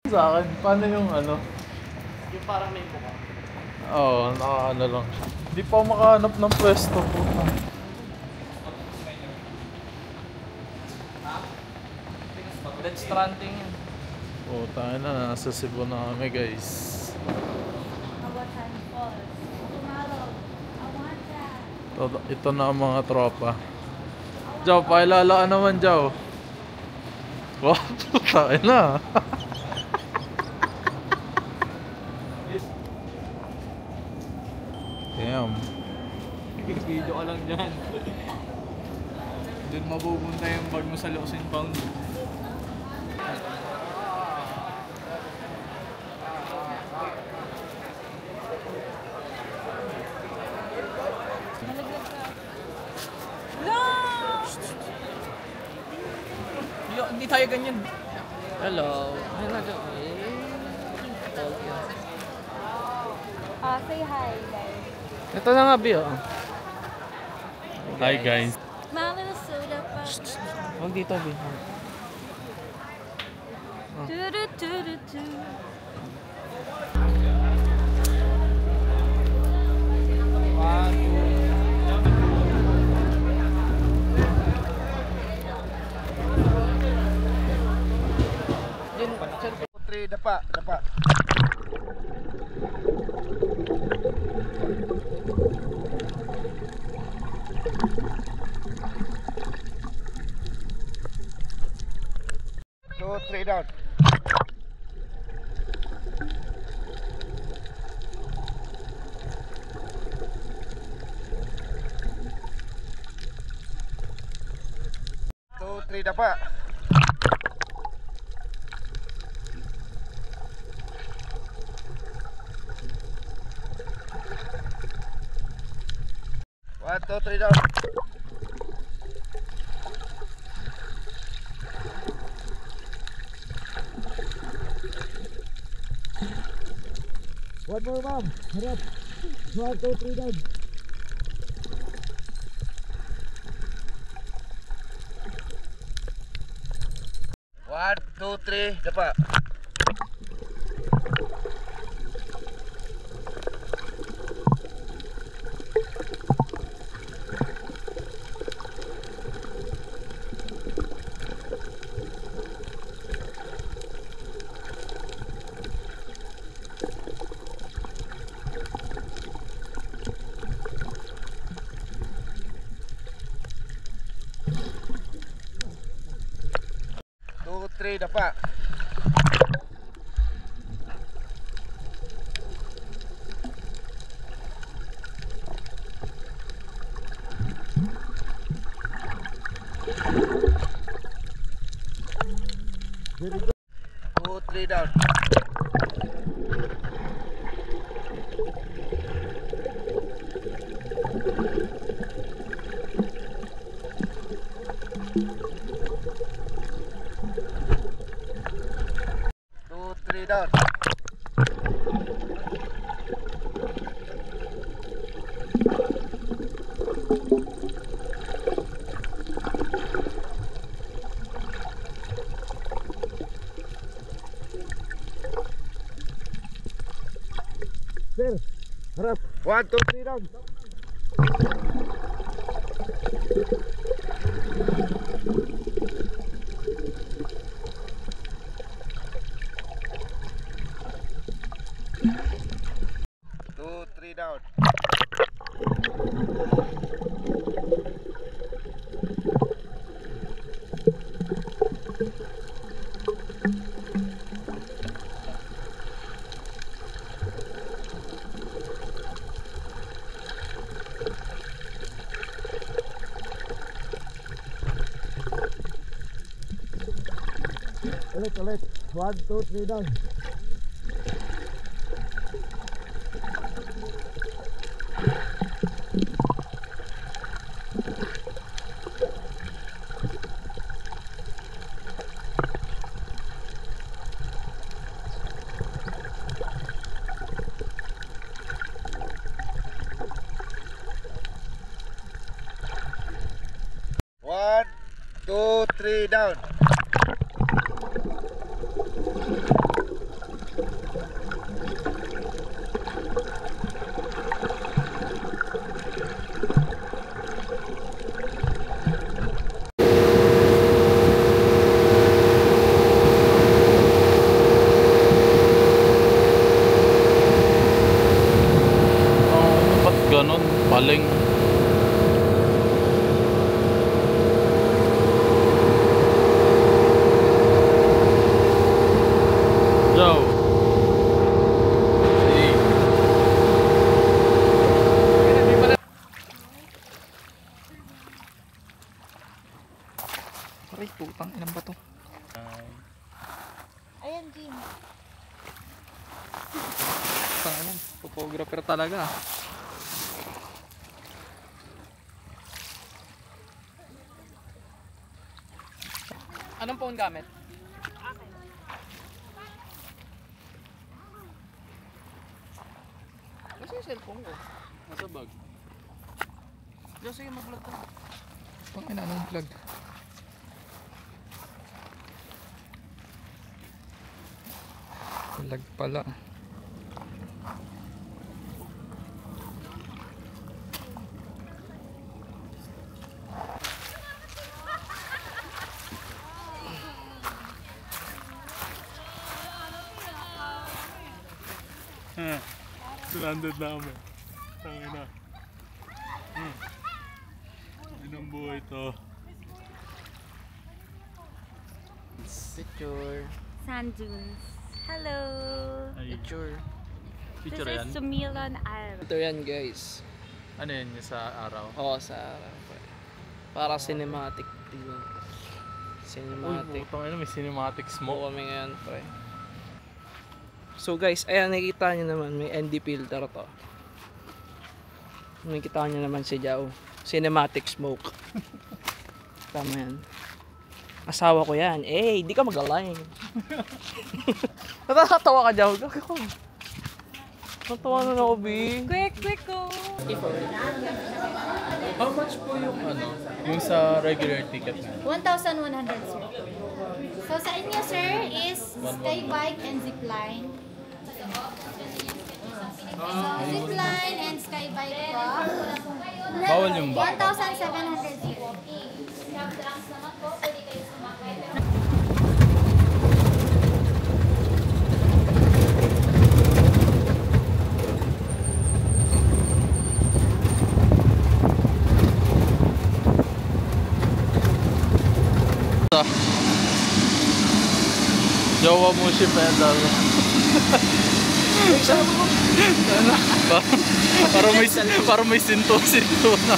Sa akin, paano yung ano? Yung parang may buka. Oo, nakaano lang siya. Hindi pa ako makahanap ng pwesto po. Dead stranding yun. Oo, tayo na. Nasa Cebu na kami, guys. Ito na ang mga tropa. Jow, pakilala ka naman, Jow. Wow, tayo na. Damn. Video ka lang dyan. Doon mapupunta yung bag mo sa lost and found. Hindi tayo ganyan. Hello. Hello. Say hi, guys. Ito na nga, Bio. Hi, guys. My little soda pop. Huwag dito, Bio. Do-do-do-do-do. Dapa, dapa. Two, three down. Two, three, dapa. 1, 2, 3 down. One more, ma'am. Harap. 1, 2, 3 down. One, two, three, dapa. Two, three, dapa. Very good. 2, 3 down. Down. Sir, harap. 1, 2, 3 down. Down. Ulit. 1, 2, 3 down. One, two, three, down. Ganon, paling. Joe. See. Aray, putang ilang ba to? Ayan, Jim. Putang ilan. Photographer talaga. Anong phone gamit? Kasi yung cellphone ko. Nasa bag. Diyan, sige mag-vlog ka. Pang ina, anong vlog? Vlog pala. Stranded na kami. Tangina. Inang buhay to. Picture. Sand dunes. Hello. Picture. Picture This yan? is Sumilan Island. Ito yan guys. Ano yun yung sa araw? Oo, sa para cinematic. Tignan. Uy, Cinematic. putang ina, may cinematic smoke. Smoke kami ngayon, pre. So guys, ayan, nakikita nyo naman, may ND filter to. Nakikita nyo naman si Jao. Cinematic smoke. Tama yan. Asawa ko yan. Eh, di ka mag-align. Natatawa ka, Jao. Natawa na ako, B. Quick, go. How much po yung ano? Yung sa regular ticket na? 1,100, sir. So, sa inyo, sir, is sky bike and zip line. So, zip line and sky bike po. Bawal yung back. 1,700, sir. Jowa mo si pedal. para may sinto na.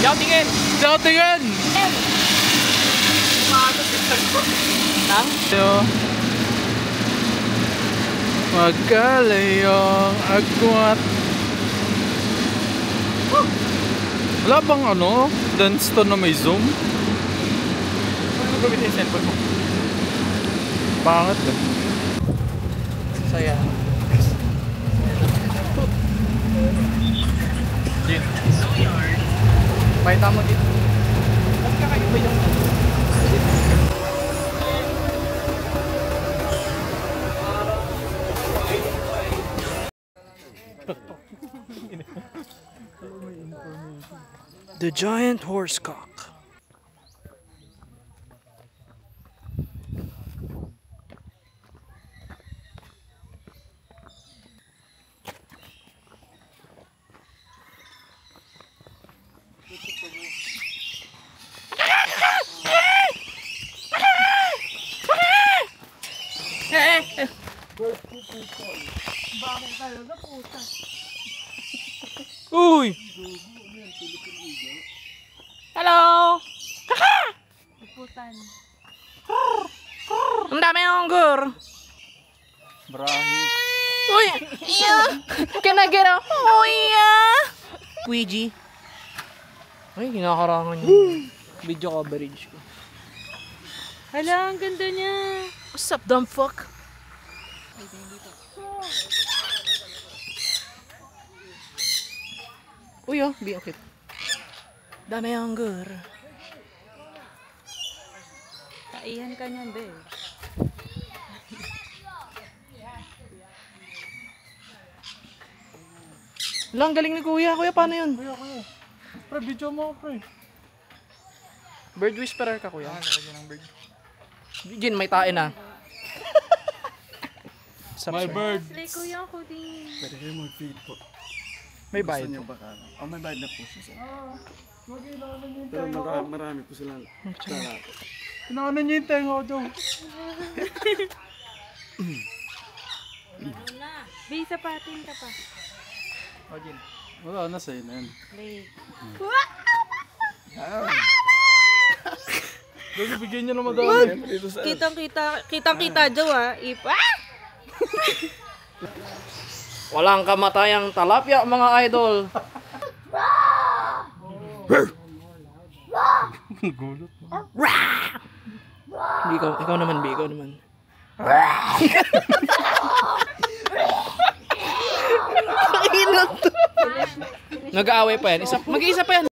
Jao, tingin! Ciao, tingin! Nang? Magkalayong agwat. Wala bang ano? Dance to na may zoom? Ano gawin yung cellphone mo? Pangit eh. Saya. Gin. Pakita mo dito. Ba't kakaiba yung The giant horsecock. Uy! Hello! Putan. Ang dami ng gur! Brahi. Uy! Yeah! Can I get a... Oh yeah! Ouija. Ay, kinakarangan yung video coverage ko. Hala, ang ganda niya. What's up, dumb fuck? Uy, oh, okay. Dami ang gur. Kaihan ka niyan, be. Lang, galing ni Kuya. Kuya, paano yun? Pre, video mo ako, pre. Bird whisperer ka, Kuya. Jin, may tae na. My bird. Slay kuya ko din. Pwede kayo mag-feed po. May bayad. Gusto niyo ba ka? Oh, may bayad na po siya sir. Pero marami po silang lalaki. Inaano niyo yung tenga ko, Joe? Bay, sapatin ka pa. Wala na sa'yo na yan. Slay. Dali, bigyan niyo na madami. Dito sa Kitang-kita, Joe, ah. Ipa! Walang kamatayang talapya, mga idol. Gulot. Ikaw naman, B. Ikaw naman. Nag-aaway pa yan. Mag-iisa pa yan.